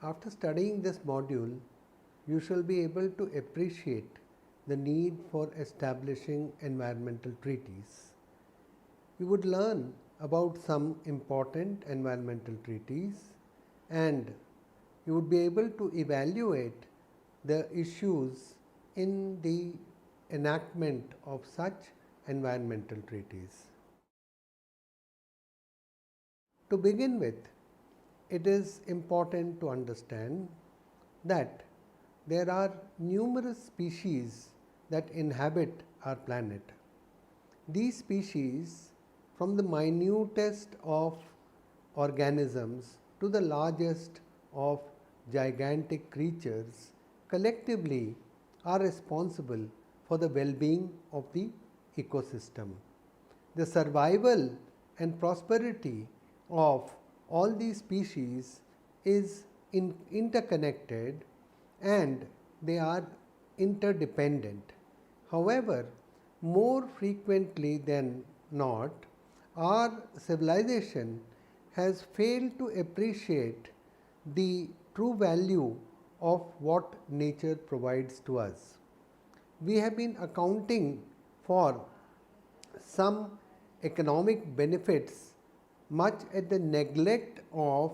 After studying this module, you shall be able to appreciate the need for establishing environmental treaties. You would learn about some important environmental treaties, and you would be able to evaluate the issues in the enactment of such environmental treaties. To begin with, it is important to understand that there are numerous species that inhabit our planet. These species, from the minutest of organisms to the largest of gigantic creatures, collectively are responsible for the well-being of the ecosystem. The survival and prosperity of all these species is interconnected and they are interdependent. However, more frequently than not, our civilization has failed to appreciate the true value of what nature provides to us. We have been accounting for some economic benefits much at the neglect of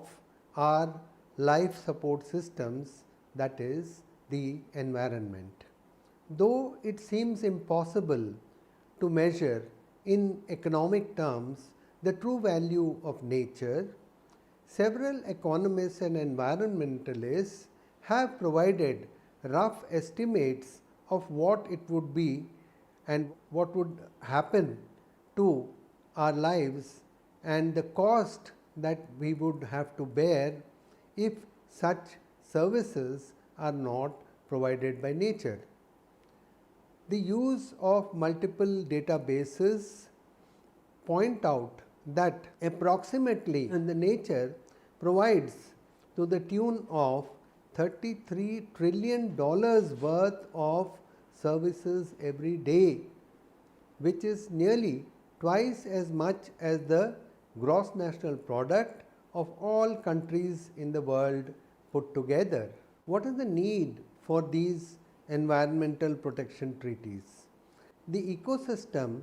our life support systems, that is, the environment. Though it seems impossible to measure in economic terms the true value of nature, several economists and environmentalists have provided rough estimates of what it would be and what would happen to our lives and the cost that we would have to bear if such services are not provided by nature. The use of multiple databases point out that approximately the nature provides to the tune of $33 trillion worth of services every day, which is nearly twice as much as the gross national product of all countries in the world put together. What is the need for these environmental protection treaties? The ecosystem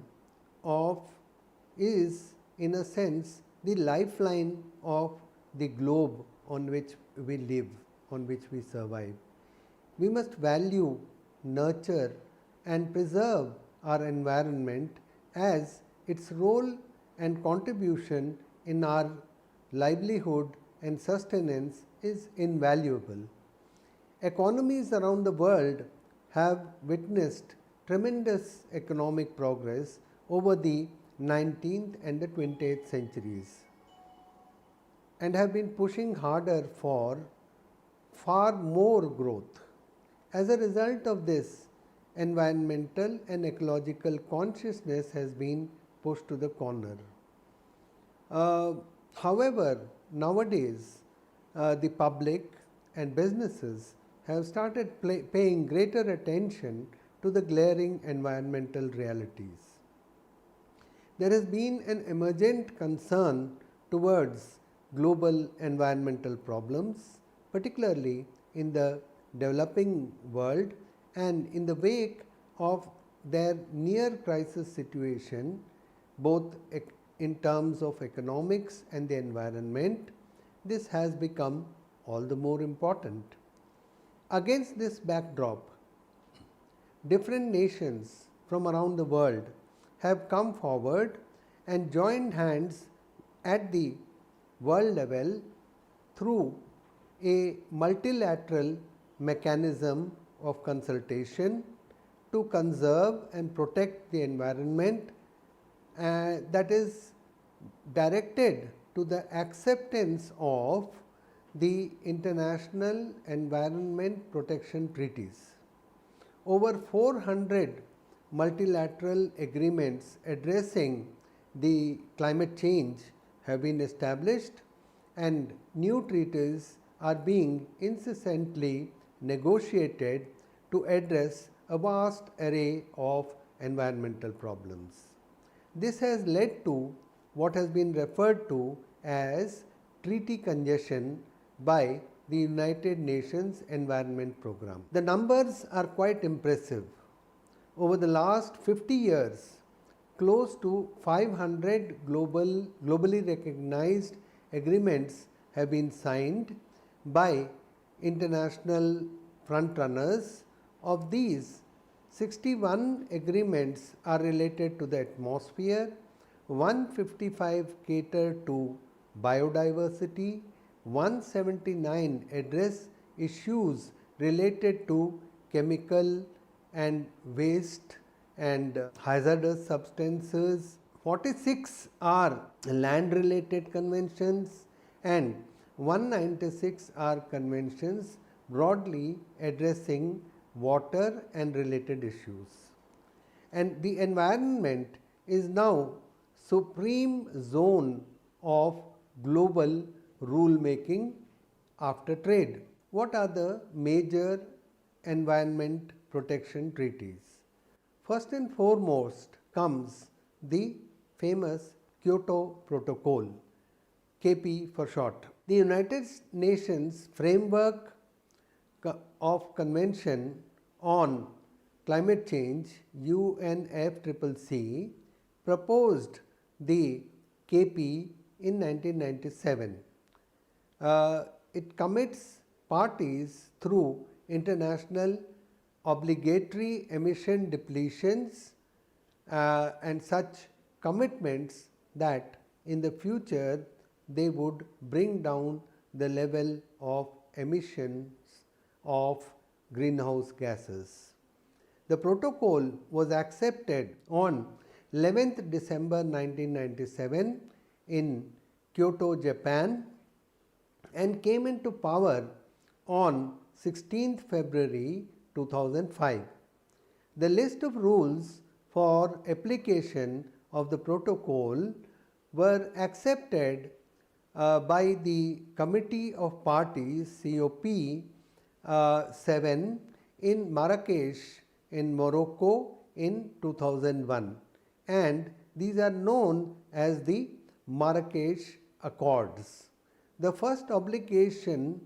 is in a sense the lifeline of the globe on which we live, on which we survive. We must value, nurture and preserve our environment, as its role and contribution in our livelihood and sustenance is invaluable. Economies around the world have witnessed tremendous economic progress over the 19th and the 20th centuries and have been pushing harder for far more growth. As a result of this, environmental and ecological consciousness has been pushed to the corner. However, nowadays the public and businesses have started paying greater attention to the glaring environmental realities. There has been an emergent concern towards global environmental problems, particularly in the developing world, and in the wake of their near crisis situation, both in terms of economics and the environment, this has become all the more important. Against this backdrop, different nations from around the world have come forward and joined hands at the world level through a multilateral mechanism of consultation to conserve and protect the environment that is directed to the acceptance of the international environment protection treaties. Over 400 multilateral agreements addressing the climate change have been established, and new treaties are being incessantly negotiated to address a vast array of environmental problems. This has led to what has been referred to as treaty congestion by the United Nations Environment Program. The numbers are quite impressive. Over the last 50 years, close to 500 globally recognized agreements have been signed by international frontrunners. Of these, 61 agreements are related to the atmosphere, 155 cater to biodiversity, 179 address issues related to chemical and waste and hazardous substances, 46 are land related conventions, and 196 are conventions broadly addressing water and related issues. And the environment is now supreme zone of global rule making after trade. What are the major environment protection treaties? First and foremost comes the famous Kyoto Protocol, KP for short. The United Nations Framework of Convention on Climate Change, UNFCCC, proposed the KP in 1997. It commits parties through international obligatory emission depletions and such commitments that in the future they would bring down the level of emissions of greenhouse gases. The protocol was accepted on 11th December 1997 in Kyoto, Japan, and came into power on 16th February 2005. The list of rules for application of the protocol were accepted by the Committee of Parties COP 7 in Marrakesh in Morocco in 2001, and these are known as the Marrakesh Accords. The first obligation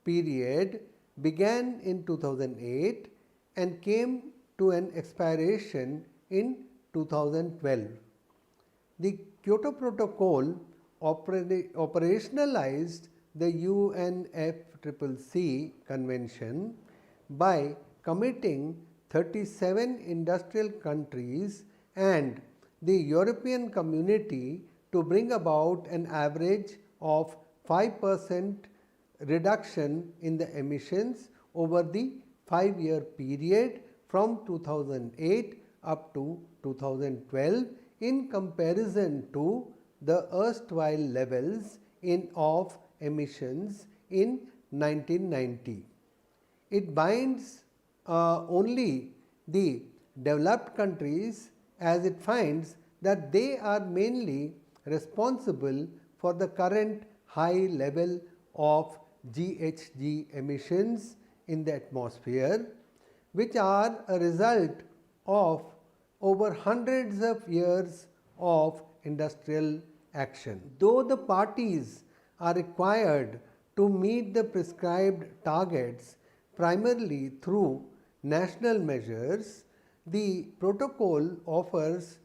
period began in 2008 and came to an expiration in 2012. The Kyoto Protocol operationalized the UNFCCC Convention by committing 37 industrial countries and the European Community to bring about an average of 5% reduction in the emissions over the 5-year period from 2008 up to 2012 in comparison to the erstwhile levels of emissions in 1990. It binds only the developed countries, as it finds that they are mainly responsible for the current high level of GHG emissions in the atmosphere, which are a result of over hundreds of years of industrial action. Though the parties are required to meet the prescribed targets primarily through national measures, the protocol offers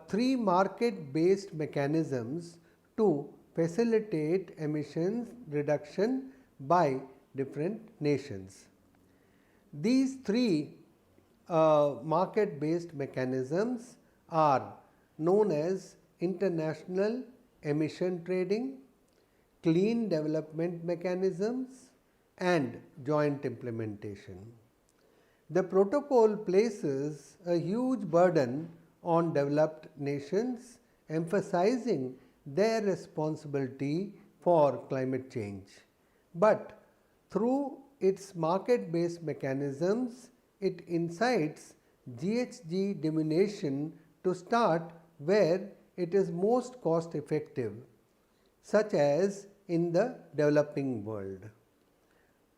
3 market-based mechanisms to facilitate emissions reduction by different nations. These 3 market-based mechanisms are known as international emission trading, clean development mechanisms, and joint implementation. The protocol places a huge burden on developed nations, emphasizing their responsibility for climate change. But through its market-based mechanisms, it incites GHG diminution to start where it is most cost effective, such as in the developing world.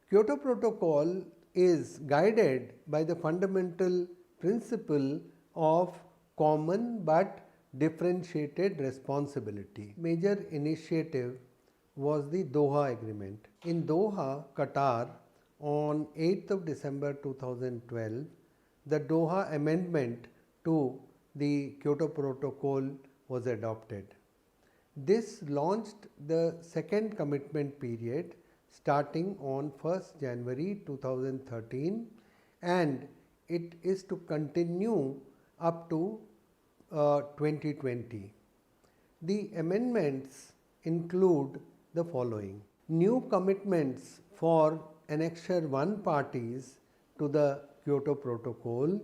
Kyoto Protocol is guided by the fundamental principle of common but differentiated responsibility. Major initiative was the Doha Agreement. In Doha, Qatar, on 8th of December 2012, the Doha Amendment to the Kyoto Protocol was adopted. This launched the second commitment period starting on 1st January 2013, and it is to continue up to 2020. The amendments include the following: new commitments for Annexure 1 parties to the Kyoto Protocol,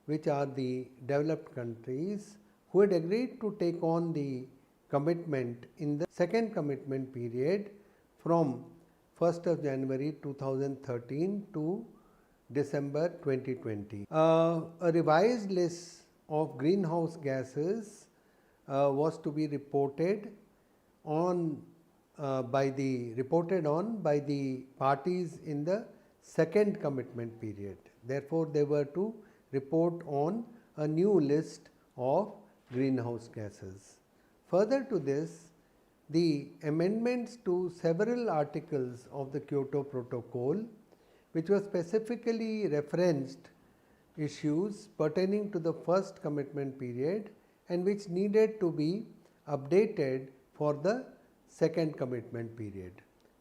which are the developed countries who had agreed to take on the commitment in the second commitment period from 1st of January 2013 to December 2020. A revised list of greenhouse gases was to be reported on by the parties in the second commitment period. Therefore, they were to report on a new list of greenhouse gases. Further to this, the amendments to several articles of the Kyoto Protocol, which were specifically referenced issues pertaining to the first commitment period and which needed to be updated for the second commitment period.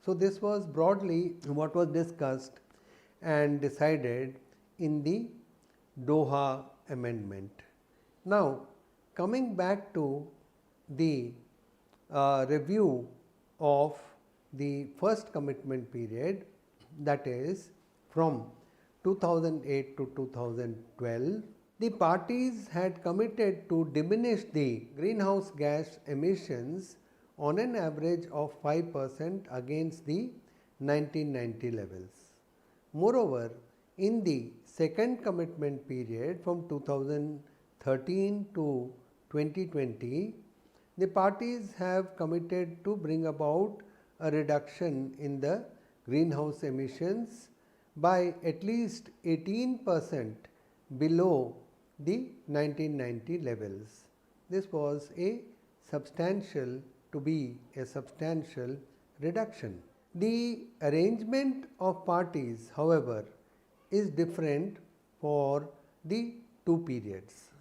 So, this was broadly what was discussed and decided in the Doha Amendment. Now, coming back to the review of the first commitment period, that is from 2008 to 2012, the parties had committed to diminish the greenhouse gas emissions on an average of 5% against the 1990 levels. Moreover, in the second commitment period from 2013 to 2020, the parties have committed to bring about a reduction in the greenhouse emissions by at least 18% below the 1990 levels. This was a substantial reduction. The arrangement of parties, however, is different for the two periods.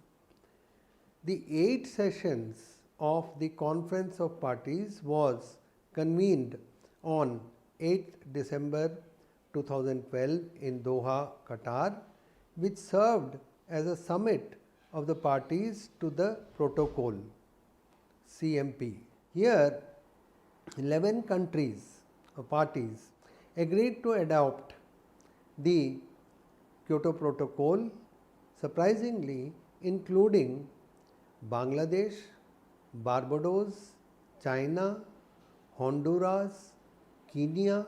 The 8 sessions of the Conference of Parties was convened on 8th December 2012 in Doha, Qatar, which served as a summit of the parties to the protocol CMP. Here, 11 countries or parties agreed to adopt the Kyoto Protocol, surprisingly including Bangladesh, Barbados, China, Honduras, Kenya,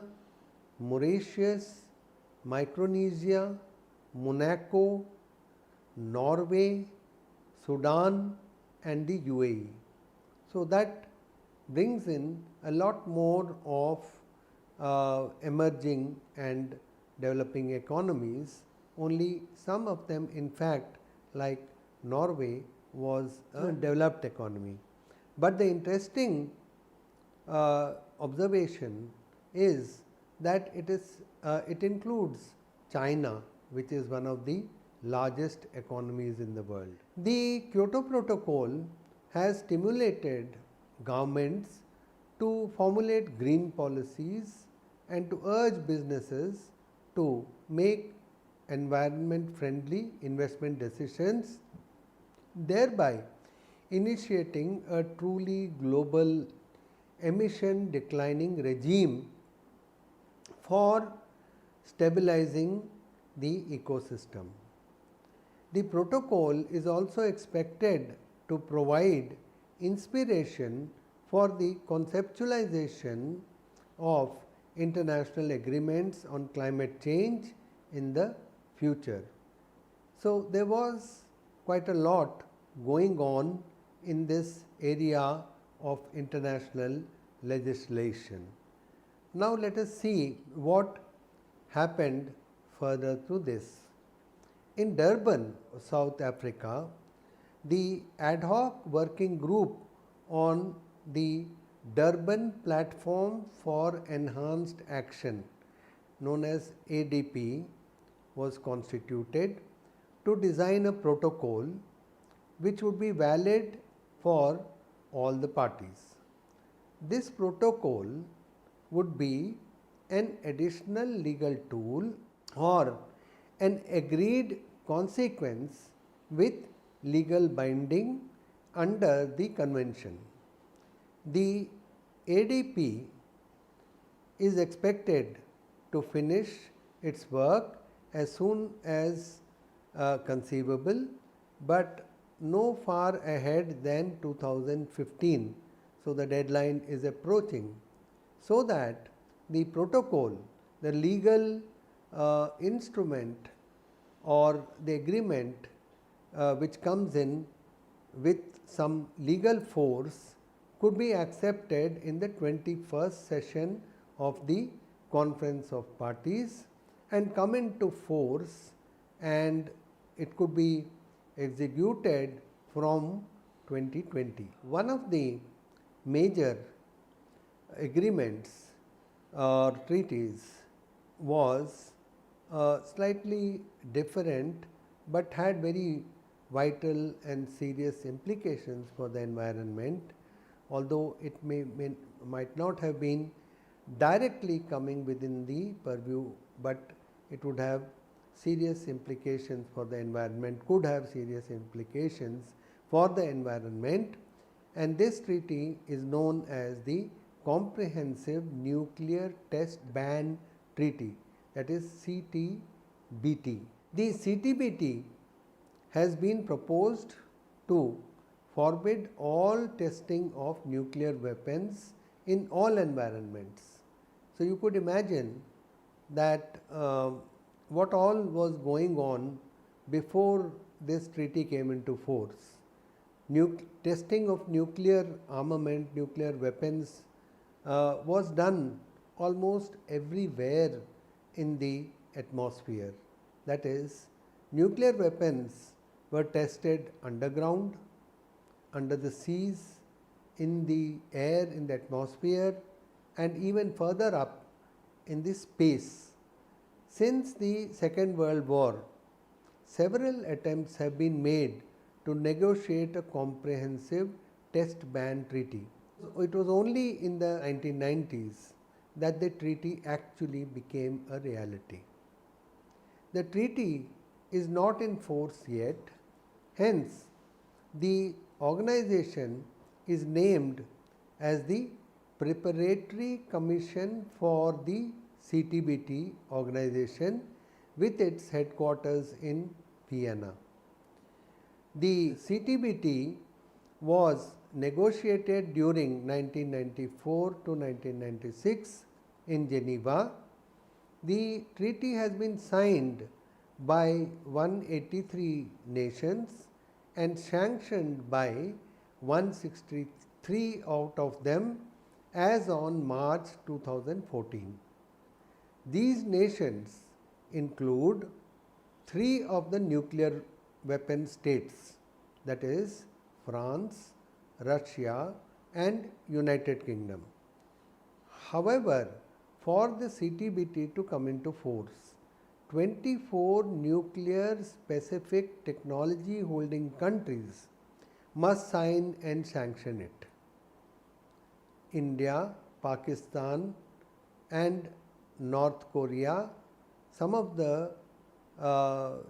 Mauritius, Micronesia, Monaco, Norway, Sudan and the UAE. So, that brings in a lot more of emerging and developing economies. Only some of them, in fact, like Norway, was a developed economy. But the interesting observation is that it includes China, which is one of the largest economies in the world. The Kyoto Protocol has stimulated governments to formulate green policies and to urge businesses to make environment friendly investment decisions, thereby initiating a truly global emission declining regime for stabilizing the ecosystem. The protocol is also expected to provide inspiration for the conceptualization of international agreements on climate change in the future. So, there was quite a lot going on in this area of international legislation. Now, let us see what happened further through this. In Durban, South Africa, the ad hoc working group on the Durban Platform for Enhanced Action, known as ADP, was constituted to design a protocol which would be valid for all the parties. This protocol would be an additional legal tool or an agreed consequence with legal binding under the convention. The ADP is expected to finish its work as soon as conceivable, but no far ahead than 2015. So, the deadline is approaching, so that the protocol, the legal instrument or the agreement which comes in with some legal force, could be accepted in the 21st session of the Conference of Parties and come into force, and it could be executed from 2020. One of the major agreements or treaties was slightly different, but had very vital and serious implications for the environment, although it might not have been directly coming within the purview, but it would have serious implications for the environment, could have serious implications for the environment, and this treaty is known as the Comprehensive Nuclear Test Ban Treaty, that is CTBT. The CTBT has been proposed to forbid all testing of nuclear weapons in all environments. So, you could imagine that what all was going on before this treaty came into force. Testing of nuclear armament, nuclear weapons was done almost everywhere in the atmosphere. That is, nuclear weapons were tested underground, under the seas, in the air, in the atmosphere, and even further up in the space. Since the Second World War, several attempts have been made to negotiate a comprehensive test ban treaty. It was only in the 1990s that the treaty actually became a reality. The treaty is not in force yet, hence the organization is named as the Preparatory Commission for the CTBT organization, with its headquarters in Vienna. The CTBT was negotiated during 1994 to 1996 in Geneva. The treaty has been signed by 183 nations and sanctioned by 163 out of them as on March 2014. These nations include 3 of the nuclear weapon states, that is France, Russia and United Kingdom. However, for the CTBT to come into force, 24 nuclear specific technology holding countries must sign and sanction it. India, Pakistan and North Korea, some of the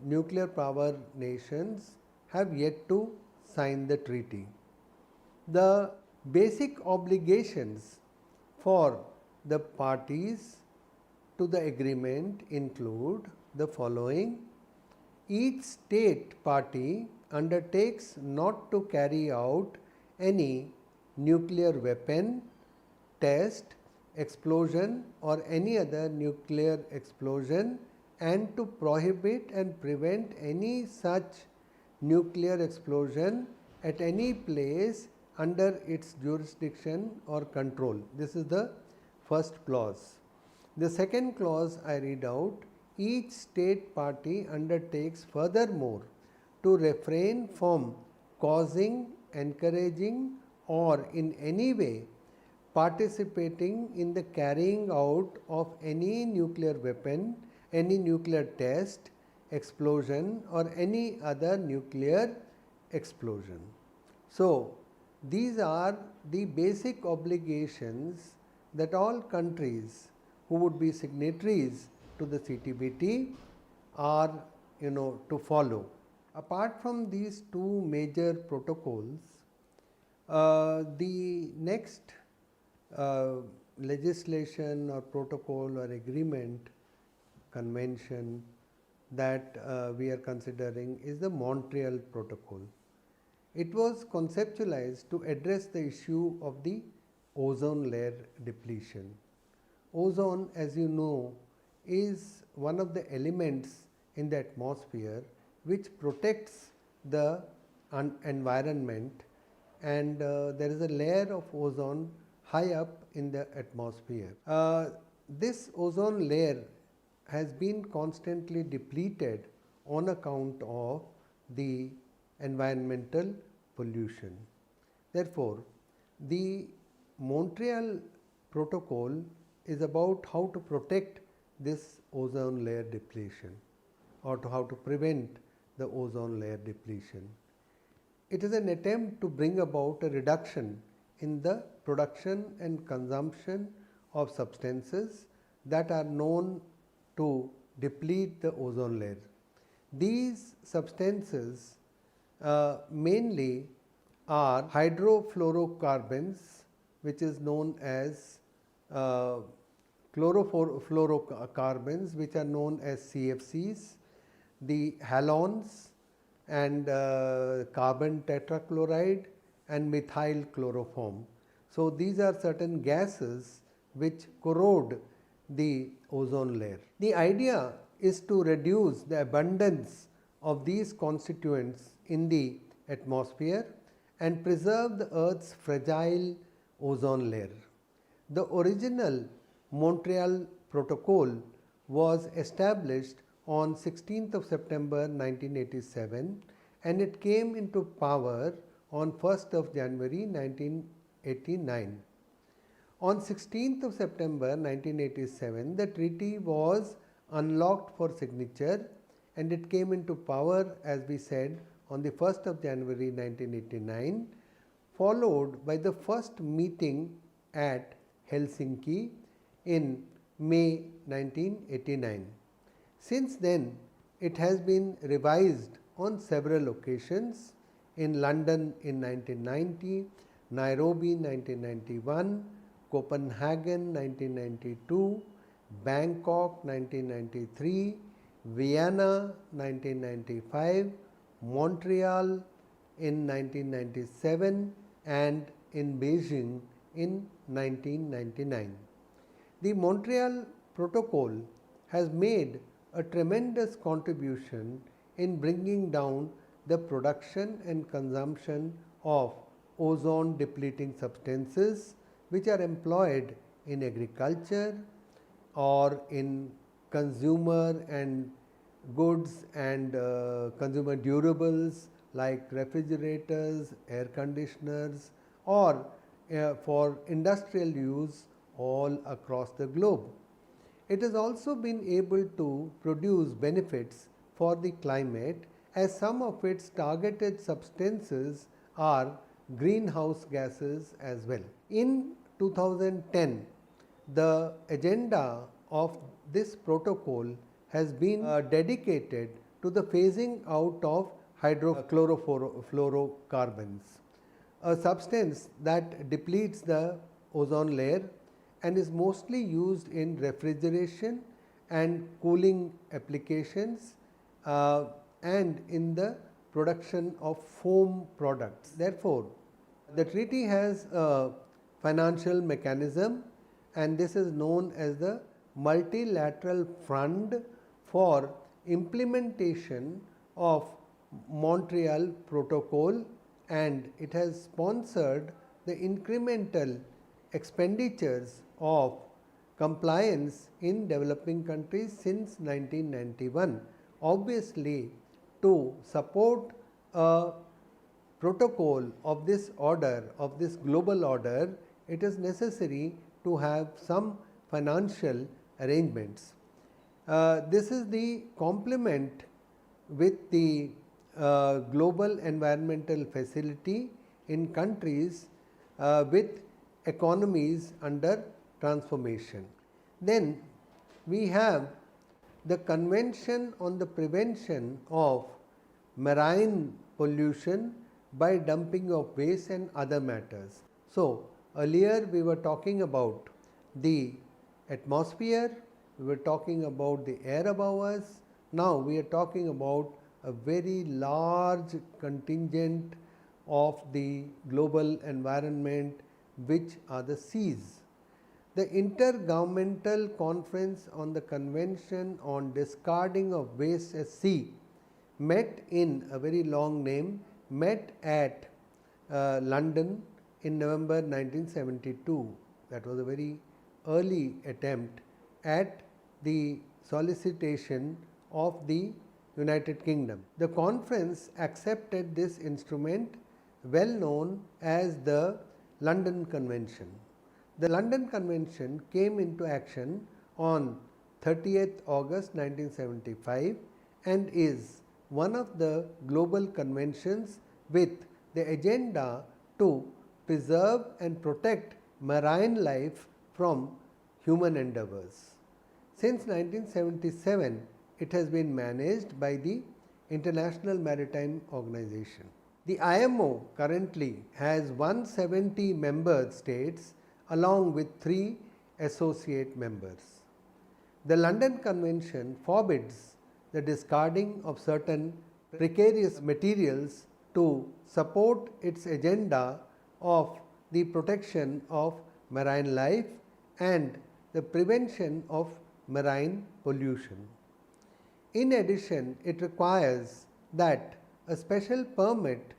nuclear power nations, have yet to sign the treaty. The basic obligations for the parties to the agreement include the following. Each state party undertakes not to carry out any nuclear weapon, test, explosion or any other nuclear explosion, and to prohibit and prevent any such nuclear explosion at any place under its jurisdiction or control. This is the first clause. The second clause I read out. Each state party undertakes furthermore to refrain from causing, encouraging or in any way participating in the carrying out of any nuclear weapon, any nuclear test, explosion or any other nuclear explosion. So, these are the basic obligations that all countries who would be signatories to the CTBT are to follow. Apart from these two major protocols, the next legislation or protocol or agreement, convention that we are considering is the Montreal Protocol. It was conceptualized to address the issue of the ozone layer depletion. Ozone, as you know, is one of the elements in the atmosphere which protects the environment, and there is a layer of ozone high up in the atmosphere. This ozone layer has been constantly depleted on account of the environmental pollution. Therefore, the Montreal Protocol is about how to protect this ozone layer depletion, or to how to prevent the ozone layer depletion. It is an attempt to bring about a reduction in the production and consumption of substances that are known to deplete the ozone layer. These substances mainly are hydrofluorocarbons, which is known as chlorofluorocarbons, which are known as CFCs, the halones and carbon tetrachloride and methyl chloroform. So, these are certain gases which corrode the ozone layer. The idea is to reduce the abundance of these constituents in the atmosphere and preserve the Earth's fragile ozone layer. The original Montreal Protocol was established on 16th of September 1987 and it came into power on 1st of January 1989. On 16th of September 1987, the treaty was unlocked for signature and it came into power, as we said, on the 1st of January 1989, followed by the first meeting at Helsinki in May 1989. Since then, it has been revised on several occasions: in London in 1990, Nairobi 1991, Copenhagen 1992, Bangkok 1993, Vienna 1995, Montreal in 1997 and in Beijing in 1999. The Montreal Protocol has made a tremendous contribution in bringing down the production and consumption of ozone depleting substances which are employed in agriculture or in consumer and goods and consumer durables like refrigerators, air conditioners, or for industrial use all across the globe. It has also been able to produce benefits for the climate, as some of its targeted substances are greenhouse gases as well. In 2010, the agenda of this protocol has been dedicated to the phasing out of hydrofluorocarbons, a substance that depletes the ozone layer and is mostly used in refrigeration and cooling applications and in the production of foam products. Therefore, the treaty has a financial mechanism, and this is known as the Multilateral Fund for Implementation of Montreal Protocol, and it has sponsored the incremental expenditures of compliance in developing countries since 1991. Obviously, to support a protocol of this order, of this global order, it is necessary to have some financial arrangements. This is the complement with the global environmental facility in countries with economies under transformation. Then we have the Convention on the Prevention of Marine Pollution by Dumping of Waste and Other Matters. So, earlier we were talking about the atmosphere, we were talking about the air above us, now we are talking about a very large contingent of the global environment, which are the seas. The Intergovernmental Conference on the Convention on Discarding of Waste at Sea met in a very long name, met at London in November 1972. That was a very early attempt at the solicitation of the United Kingdom. The conference accepted this instrument, well known as the London Convention. The London Convention came into action on 30th August 1975 and is one of the global conventions with the agenda to preserve and protect marine life from human endeavors. Since 1977, it has been managed by the International Maritime Organization. The IMO currently has 170 member states along with 3 associate members. The London Convention forbids the discarding of certain precarious materials to support its agenda of the protection of marine life and the prevention of marine pollution. In addition, it requires that a special permit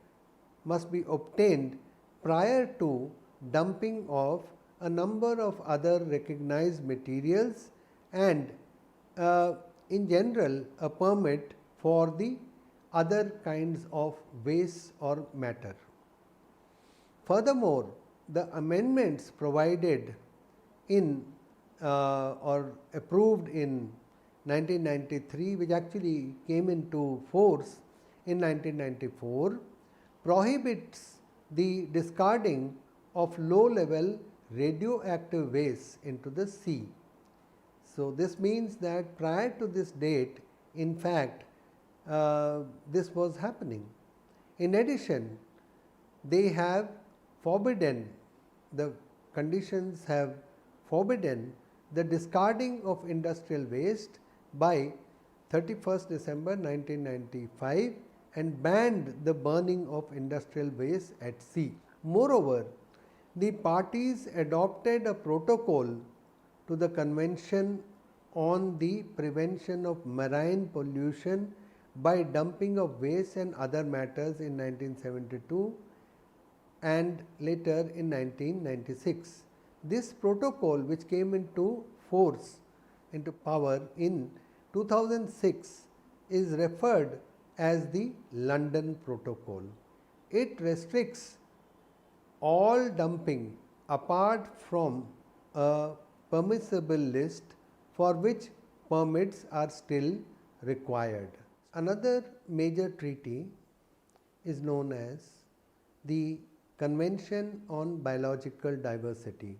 must be obtained prior to dumping of a number of other recognized materials and in general a permit for the other kinds of waste or matter. Furthermore, the amendments provided in or approved in 1993, which actually came into force in 1994, prohibits the discarding of low level radioactive waste into the sea. So, this means that prior to this date, in fact, this was happening. In addition, they have forbidden, the conditions have forbidden the discarding of industrial waste by 31st December 1995 and banned the burning of industrial waste at sea. Moreover, the parties adopted a protocol to the Convention on the Prevention of Marine Pollution by Dumping of Waste and Other Matters in 1972 and later in 1996. This protocol, which came into force, into power in 2006, is referred as the London Protocol. It restricts all dumping apart from a permissible list for which permits are still required. Another major treaty is known as the Convention on Biological Diversity.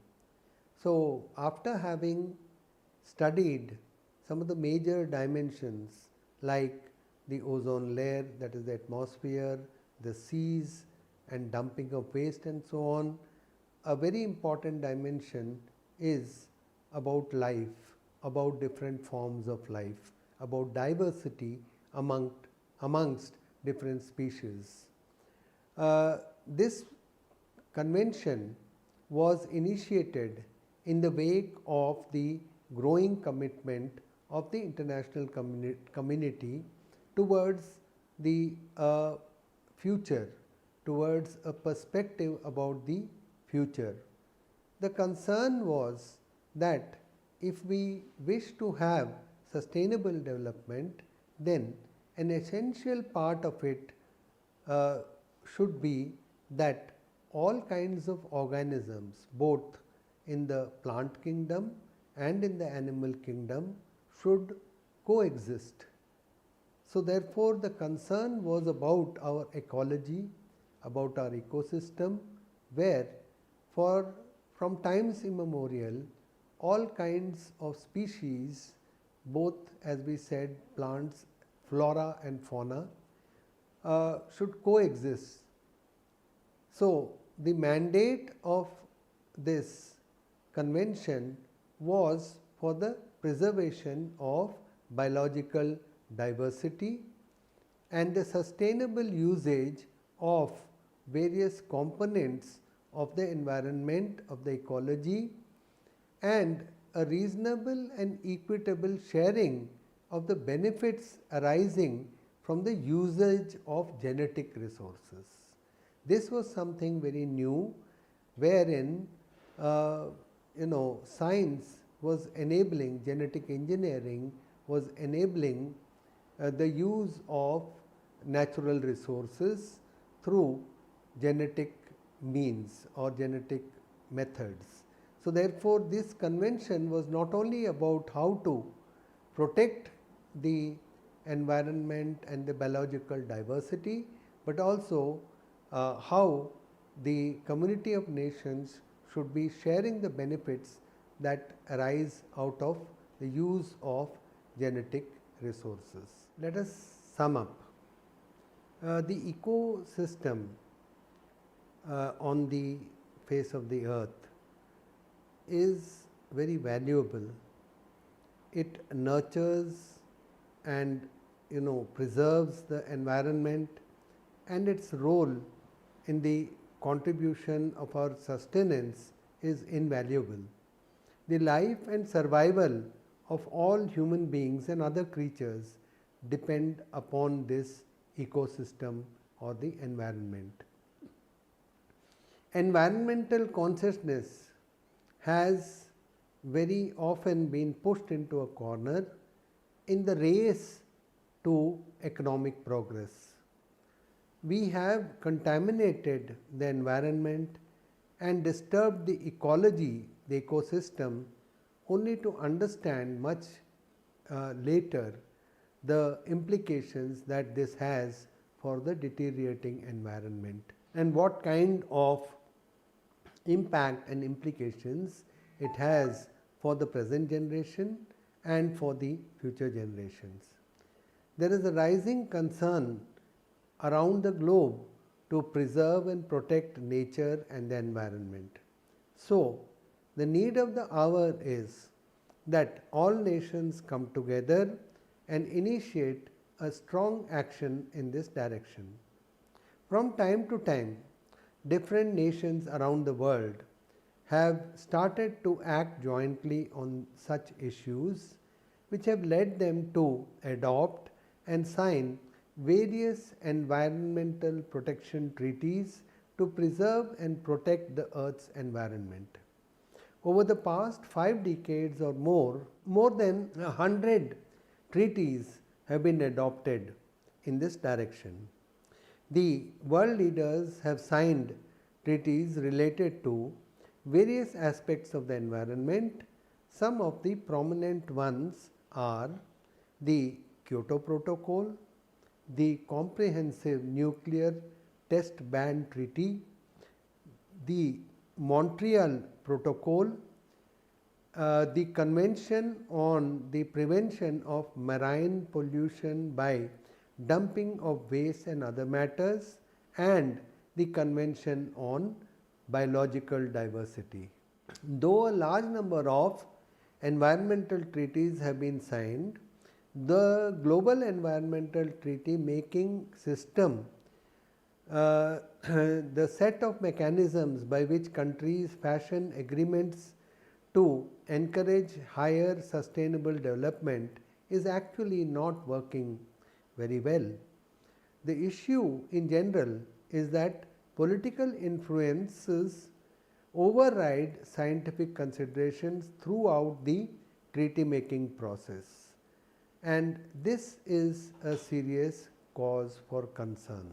So, after having studied some of the major dimensions like the ozone layer, that is the atmosphere, the seas and dumping of waste and so on, a very important dimension is about life, about different forms of life, about diversity amongst different species. This convention was initiated in the wake of the growing commitment of the international community towards the future, towards a perspective about the future. The concern was that if we wish to have sustainable development, then an essential part of it should be that all kinds of organisms, both in the plant kingdom and in the animal kingdom, should coexist. So, therefore, the concern was about our ecology, about our ecosystem, where from times immemorial all kinds of species, both as we said plants, flora and fauna, should coexist. So, the mandate of this convention was for the preservation of biological diversity and the sustainable usage of various components of the environment, of the ecology, and a reasonable and equitable sharing of the benefits arising from the usage of genetic resources. This was something very new, wherein science was enabling, genetic engineering was enabling the use of natural resources through genetic means or genetic methods. So, therefore, this convention was not only about how to protect the environment and the biological diversity, but also how the community of nations should be sharing the benefits that arise out of the use of genetic resources. Let us sum up. The ecosystem on the face of the earth is very valuable. It nurtures and preserves the environment, and its role in the contribution of our sustenance is invaluable. The life and survival of all human beings and other creatures depend upon this ecosystem or the environment. Environmental consciousness has very often been pushed into a corner in the race to economic progress. We have contaminated the environment and disturbed the ecology, the ecosystem, only to understand much later the implications that this has for the deteriorating environment and what kind of impact and implications it has for the present generation and for the future generations. There is a rising concern around the globe to preserve and protect nature and the environment. So, the need of the hour is that all nations come together and initiate a strong action in this direction. From time to time, different nations around the world have started to act jointly on such issues, which have led them to adopt and sign various environmental protection treaties to preserve and protect the Earth's environment. Over the past 5 decades or more than 100 treaties have been adopted in this direction. The world leaders have signed treaties related to various aspects of the environment. Some of the prominent ones are the Kyoto Protocol, the Comprehensive Nuclear Test Ban Treaty, the Montreal Protocol, the Convention on the Prevention of Marine Pollution by Dumping of Waste and Other Matters, and the Convention on Biological Diversity. Though a large number of environmental treaties have been signed, the global environmental treaty making system, the set of mechanisms by which countries fashion agreements to encourage higher sustainable development is actually not working very well. The issue in general is that political influences override scientific considerations throughout the treaty making process, and this is a serious cause for concern.